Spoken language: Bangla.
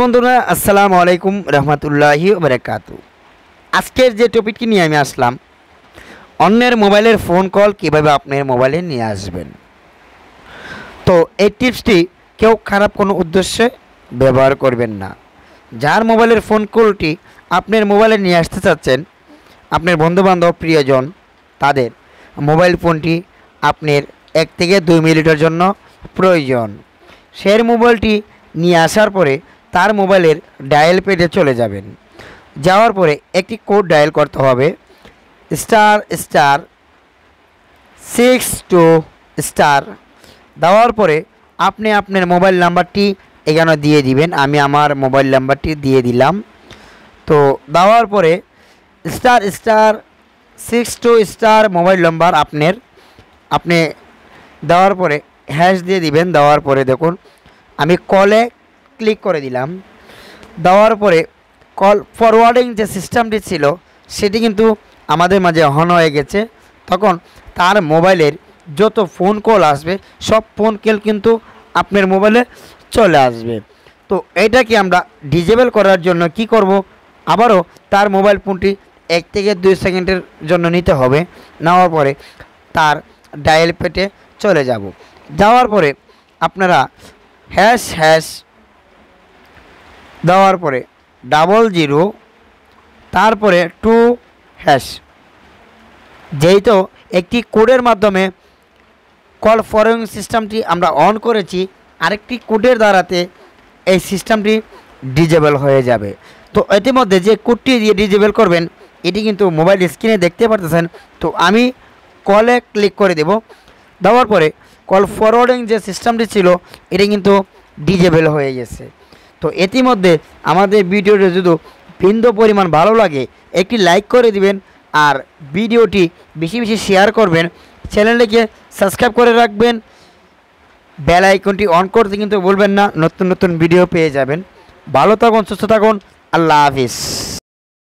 বন্ধুরা আসসালামু আলাইকুম রহমতুল্লাহি ওয়া বারাকাতুহু। আজকের যে টপিকটি নিয়ে আমি আসলাম, অন্যের মোবাইলের ফোন কল কিভাবে আপনার মোবাইলে নিয়ে আসবেন। তো এই টিপসটি কেউ খারাপ কোনো উদ্দেশ্যে ব্যবহার করবেন না। যার মোবাইলের ফোন কলটি আপনার মোবাইলে নিয়ে আসতে চাচ্ছেন, আপনার বন্ধুবান্ধব প্রিয়জন, তাদের মোবাইল ফোনটি আপনার 1 থেকে 2 মিনিটের জন্য প্রয়োজন। সেই মোবাইলটি নিয়ে আসার পরে তার মোবাইলের ডায়াল পেডে চলে যাবেন। যাওয়ার পরে একটি কোড ডায়াল করতে হবে, ***62* দেওয়ার পরে আপনি আপনার মোবাইল নাম্বারটি এখানে দিয়ে দিবেন। আমি আমার মোবাইল নাম্বারটি দিয়ে দিলাম। তো দেওয়ার পরে ***62* মোবাইল নাম্বার আপনি দেওয়ার পরে হ্যাশ দিয়ে দিবেন। দেওয়ার পরে দেখুন আমি কলে ক্লিক করে দিলাম। দেওয়ার পরে কল ফরওয়ার্ডিং যে সিস্টেমটি ছিল সেটি কিন্তু আমাদের মাঝে অন হয়ে গেছে। তখন তার মোবাইলের যত ফোন কল আসবে সব ফোন কল কিন্তু আপনার মোবাইলে চলে আসবে। তো এটাকে আমরা ডিসেবল করার জন্য কি করব, আবারও তার মোবাইল ফোনটি 1 থেকে 2 সেকেন্ডের জন্য নিতে হবে। নেওয়ার পরে তার ডায়াল পেটে চলে যাব। যাওয়ার পরে আপনারা হ্যাশ দেওয়ার পরে 00 তারপরে 2#, যেহেতু একটি কোডের মাধ্যমে কল ফরওয়ার্ডিং সিস্টেমটি আমরা অন করেছি, আরেকটি কোডের দ্বারাতে এই সিস্টেমটি ডিসেবল হয়ে যাবে। তো ইতিমধ্যে যে কোডটি দিয়ে ডিসেবল করবেন এটি কিন্তু মোবাইল স্ক্রিনে দেখতে পারতেছেন। তো আমি কলে ক্লিক করে দেব। দেওয়ার পরে কল ফরওয়ার্ডিং যে সিস্টেমটি ছিল এটি কিন্তু ডিসেবল হয়ে গেছে। তো ইতিমধ্যে আমাদের ভিডিওটি যদি বিন্দু পরিমাণ ভালো লাগে একটি লাইক করে দিবেন, আর ভিডিওটি বেশি বেশি শেয়ার করবেন। চ্যানেলটিকে সাবস্ক্রাইব করে রাখবেন, বেল আইকনটি অন করতে কিন্তু ভুলবেন না, নতুন নতুন ভিডিও পেয়ে যাবেন। ভালো থাকুন, সুস্থ থাকুন, আল্লাহ হাফিজ।